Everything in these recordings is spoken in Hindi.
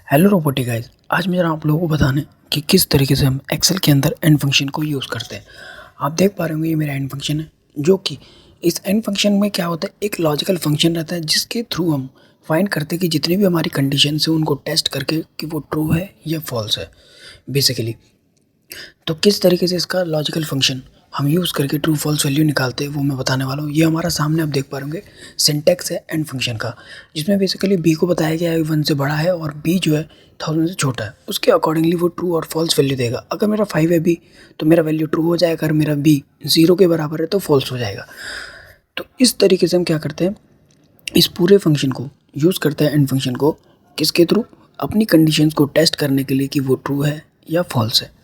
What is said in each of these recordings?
Hello robotic guys. आज मेरा आप लोगों को बताना है कि किस तरीके से हम एक्सेल के अंदर एंड फंक्शन को यूज़ करते हैं। आप देख पा रहे होंगे ये मेरा एंड फंक्शन है, जो कि इस एंड फंक्शन में क्या होता है, एक लॉजिकल फंक्शन रहता है जिसके थ्रू हम फाइंड करते हैं कि जितनी भी हमारी कंडीशंस है उनको टेस्ट करके कि वो ट्रू है या फॉल्स है बेसिकली। तो किस तरीके से इसका लॉजिकल फंक्शन हम यूज़ करके ट्रू फॉल्स वैल्यू निकालते हैं वो मैं बताने वाला हूँ। ये हमारा सामने आप देख पा रहे होंगे सिंटैक्स है एंड फंक्शन का, जिसमें बेसिकली बी को बताया गया है 1 से बड़ा है और बी जो है 1000 से छोटा है, उसके अकॉर्डिंगली वो ट्रू और फॉल्स वैल्यू देगा। अगर मेरा 5 है बी तो मेरा वैल्यू ट्रू हो जाएगा, अगर मेरा बी 0 के बराबर है तो फॉल्स हो जाएगा। तो इस तरीके से हम क्या करते हैं, इस पूरे फंक्शन को यूज़ करते हैं एंड फंक्शन को किसके थ्रू, अपनी कंडीशंस को टेस्ट करने के लिए कि वो ट्रू है या फॉल्स है।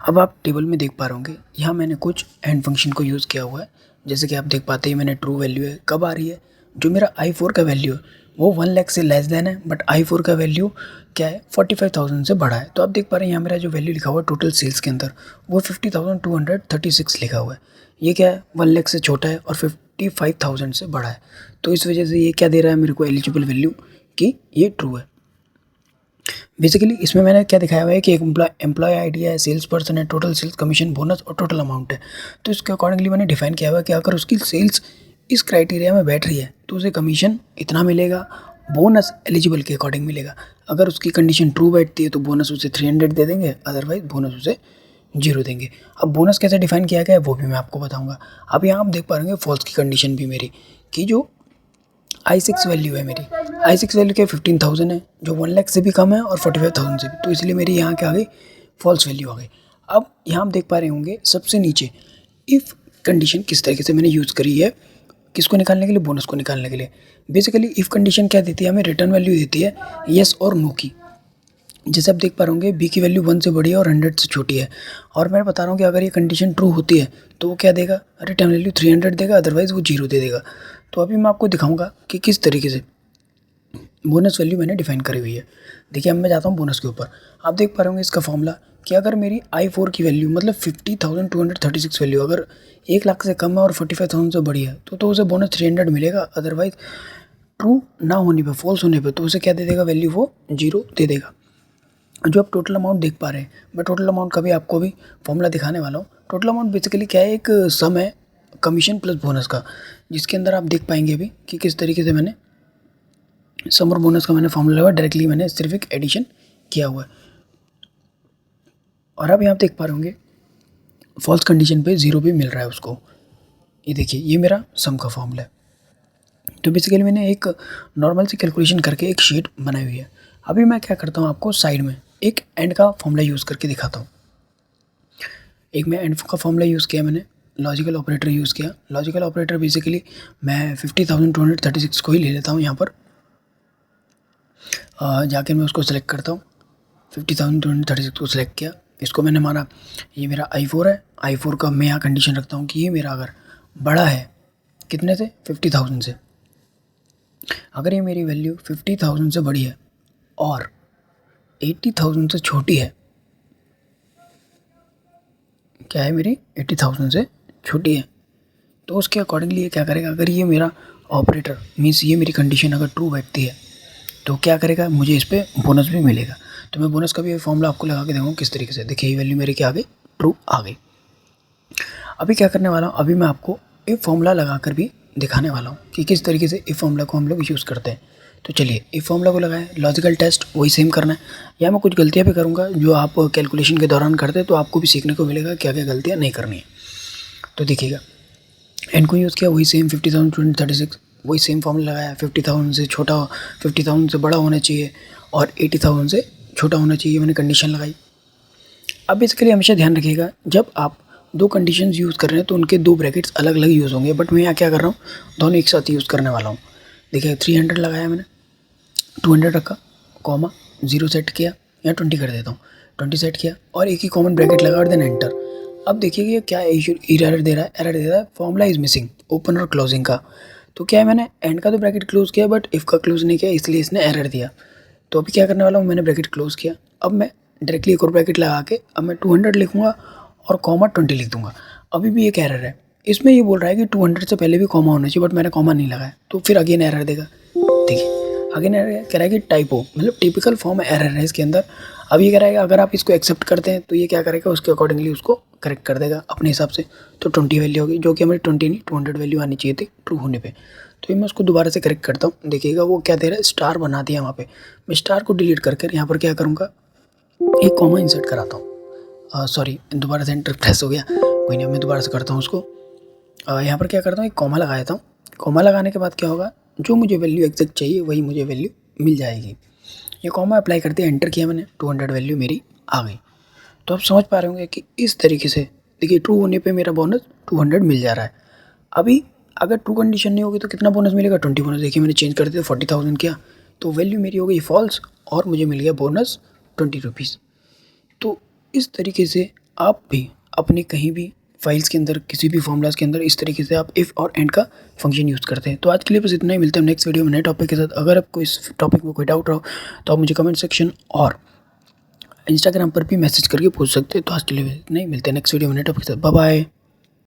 अब आप टेबल में देख पा रहे होंगे यहाँ मैंने कुछ एंड फंक्शन को यूज़ किया हुआ है। जैसे कि आप देख पाते हैं मैंने ट्रू वैल्यू है कब आ रही है, जो मेरा i4 का वैल्यू है वो 1 लाख से लेस देन है, बट i4 का वैल्यू क्या है 45,000 से बड़ा है। तो आप देख पा रहे हैं यहाँ मेरा जो वैल्यू लिखा हुआ है टोटल सेल्स के अंदर वो 50,236 लिखा हुआ है। ये क्या है 1 लाख से छोटा है और 55,000 से बड़ा है। तो इस वजह से ये क्या दे रहा है मेरे को एलिजिबल वैल्यू कि ये ट्रू है। बेसिकली इसमें मैंने क्या दिखाया हुआ है कि एक एम्प्लॉय आईडी है, सेल्स पर्सन है, टोटल सेल्स कमीशन बोनस और टोटल अमाउंट है। तो इसके अकॉर्डिंगली मैंने डिफाइन किया हुआ है कि अगर उसकी सेल्स इस क्राइटेरिया में बैठ रही है तो उसे कमीशन इतना मिलेगा, बोनस एलिजिबल के अकॉर्डिंग मिलेगा। अगर उसकी कंडीशन ट्रू बैठती है तो बोनस उसे 300 दे देंगे, अदरवाइज बोनस उसे 0 देंगे। अब बोनस कैसे डिफाइन किया गया है वो भी मैं आपको बताऊँगा। अब यहाँ आप देख पा रहे फॉल्स की कंडीशन भी मेरी कि जो i6 वैल्यू है मेरी, i6 वैल्यू क्या 15,000 है, जो 1 लाख से भी कम है और 45,000 से भी, तो इसलिए मेरी यहाँ क्या आ गई फॉल्स वैल्यू आ गई। अब यहाँ आप देख पा रहे होंगे सबसे नीचे इफ़ कंडीशन किस तरीके से मैंने यूज़ करी है, किसको निकालने के लिए, बोनस को निकालने के लिए। बेसिकली इफ़ कंडीशन क्या देती है, हमें रिटर्न वैल्यू देती है येस और नो की। जैसे आप देख पा रहे होंगे बी की वैल्यू 1 से बड़ी है और 100 से छोटी है, और मैं बता रहा हूँ कि अगर ये कंडीशन ट्रू होती है तो वो क्या देगा, रिटर्न वैल्यू 300 देगा, अदरवाइज़ वो 0 दे देगा। तो अभी मैं आपको दिखाऊंगा कि किस तरीके से बोनस वैल्यू मैंने डिफाइन करी हुई है। देखिए अब मैं जाता हूँ बोनस के ऊपर। आप देख पा रहे होंगे इसका फॉर्मूला कि अगर मेरी i4 की वैल्यू मतलब 50,236 वैल्यू अगर 1 लाख से कम है और 45,000 से बड़ी है तो उसे बोनस 300 मिलेगा, अदरवाइज ट्रू ना होने पे, फॉल्स होने पे तो उसे क्या दे देगा, वैल्यू वो 0 दे देगा। जो आप टोटल अमाउंट देख पा रहे हैं, मैं टोटल अमाउंट का भी आपको भी फॉर्मूला दिखाने वाला हूँ। टोटल अमाउंट बेसिकली क्या है, एक सम है कमीशन प्लस बोनस का, जिसके अंदर आप देख पाएंगे अभी कि किस तरीके से मैंने सम और बोनस का मैंने फॉर्मूला हुआ, डायरेक्टली मैंने सिर्फ एक एडिशन किया हुआ है। और अब यहाँ देख पा रहे होंगे फॉल्स कंडीशन पे 0 भी मिल रहा है उसको। ये देखिए ये मेरा सम का फॉर्मूला है। तो बेसिकली मैंने एक नॉर्मल सी कैलकुलेशन करके एक शीट बनाई हुई है। अभी मैं क्या करता हूँ, आपको साइड में एक एंड का फॉर्मूला यूज़ करके दिखाता हूँ। एक मैं एंड का फॉर्मूला यूज़ किया, मैंने लॉजिकल ऑपरेटर यूज़ किया। लॉजिकल ऑपरेटर बेसिकली मैं 50,236 को ही ले लेता हूँ। यहाँ पर जाकर मैं उसको सेलेक्ट करता हूँ, 50,236 को सेलेक्ट किया। इसको मैंने माना ये मेरा i4 है, i4 का मैं यहाँ कंडीशन रखता हूँ कि ये मेरा अगर बड़ा है कितने से, 50,000 से। अगर ये मेरी वैल्यू 50,000 से बड़ी है और 80,000 से छोटी है, क्या है मेरी 80,000 से छोटी है, तो उसके अकॉर्डिंगली ये क्या करेगा, अगर ये मेरा ऑपरेटर मीन्स ये मेरी कंडीशन अगर ट्रू बैठती है तो क्या करेगा, मुझे इस पर बोनस भी मिलेगा। तो मैं बोनस का भी फॉर्मूला आपको लगा के देखूँगा किस तरीके से। देखिए ये वैल्यू मेरी क्या आ गई, ट्रू आ गई। अभी क्या करने वाला हूँ, अभी मैं आपको इफ फॉर्मूला लगा कर भी दिखाने वाला हूँ कि किस तरीके से इफ फॉर्मूला को हम लोग यूज़ करते हैं। तो चलिए इफ फॉर्मूला को लगाएं, लॉजिकल टेस्ट वही सेम करना है। या मैं कुछ गलतियाँ भी करूँगा जो आप कैलकुलेशन के दौरान करते हैं, तो आपको भी सीखने को मिलेगा क्या क्या गलतियाँ नहीं करनी है। तो देखिएगा एन को यूज़ किया, वही सेम 50,236, वही सेम फॉर्मूला लगाया। 50,000 से छोटा, 50,000 से बड़ा होना चाहिए और 80,000 से छोटा होना चाहिए, मैंने कंडीशन लगाई। अब बेसिकली हमेशा ध्यान रखिएगा जब आप दो कंडीशंस यूज़ कर रहे हैं तो उनके दो ब्रैकेट्स अलग अलग यूज़ होंगे, बट मैं यहाँ क्या कर रहा हूँ, दोनों एक साथ यूज़ करने वाला हूँ। देखिए 300 लगाया मैंने, 200 रखा, कॉमा 0 सेट किया, या 20 कर देता हूँ, 20 सेट किया और एक ही कॉमन ब्रैकेट लगा और देन एंटर। अब देखिए कि क्या इशू एरर दे रहा है, एरर दे रहा है फॉर्मूला इज मिसिंग ओपन और क्लोजिंग का। तो क्या है, मैंने एंड का तो ब्रैकेट क्लोज किया बट इफ़ का क्लोज नहीं किया, इसलिए इसने एरर दिया। तो अभी क्या करने वाला हूँ, मैंने ब्रैकेट क्लोज किया, अब मैं डायरेक्टली एक और ब्रैकेट लगा के अब मैं 200 लिखूँगा और कॉमा 20 लिख दूँगा। अभी भी एक एरर है, इसमें ये बोल रहा है कि 200 से पहले भी कॉमा होना चाहिए, बट मैंने कॉमा नहीं लगाया, तो फिर अगेन एरर देगा। देखिए आगे कह रहा है कि टाइपो मतलब टिपिकल फॉर्म एरर है इसके अंदर। अब ये कह रहा है कि अगर आप इसको एक्सेप्ट करते हैं तो ये क्या करेगा, उसके अकॉर्डिंगली उसको करेक्ट कर देगा अपने हिसाब से। तो 20 वैल्यू होगी, जो कि हमारी 20 नहीं 200 वैल्यू आनी चाहिए थी ट्रू होने पे। तो ये मैं उसको दोबारा से करेक्ट करता हूँ। देखिएगा वो क्या दे रहा है, स्टार बना दिया वहाँ पे। मैं स्टार को डिलीट करके यहाँ पर क्या करूँगा, एक कॉमा इंसर्ट कराता हूँ। सॉरी, दोबारा से एंटर प्रेस हो गया, कोई नहीं, मैं दोबारा से करता हूँ उसको। यहाँ पर क्या करता हूँ, एक कॉमा लगा देता हूँ। कॉमा लगाने के बाद क्या होगा, जो मुझे वैल्यू एग्जैक्ट चाहिए वही मुझे वैल्यू मिल जाएगी। ये कॉमा अप्लाई करते एंटर किया मैंने, 200 वैल्यू मेरी आ गई। तो आप समझ पा रहे होंगे कि इस तरीके से देखिए ट्रू होने पे मेरा बोनस 200 मिल जा रहा है। अभी अगर ट्रू कंडीशन नहीं होगी तो कितना बोनस मिलेगा, 20 बोनस। देखिए मैंने चेंज कर दिया, 40,000 किया तो वैल्यू मेरी हो गई फॉल्स और मुझे मिल गया बोनस 20 रुपीज़। तो इस तरीके से आप भी अपने कहीं भी फाइल्स के अंदर, किसी भी फॉर्मूलाज के अंदर इस तरीके से आप इफ़ और एंड का फंक्शन यूज़ करते हैं। तो आज के लिए बस इतना ही, मिलते हैं नेक्स्ट वीडियो में नए टॉपिक के साथ। अगर आपको इस टॉपिक में कोई डाउट रहो तो आप मुझे कमेंट सेक्शन और इंस्टाग्राम पर भी मैसेज करके पूछ सकते हैं। तो आज के लिए नहीं, मिलते हैं नेक्स्ट वीडियो में नए टॉपिक के साथ। Bye bye.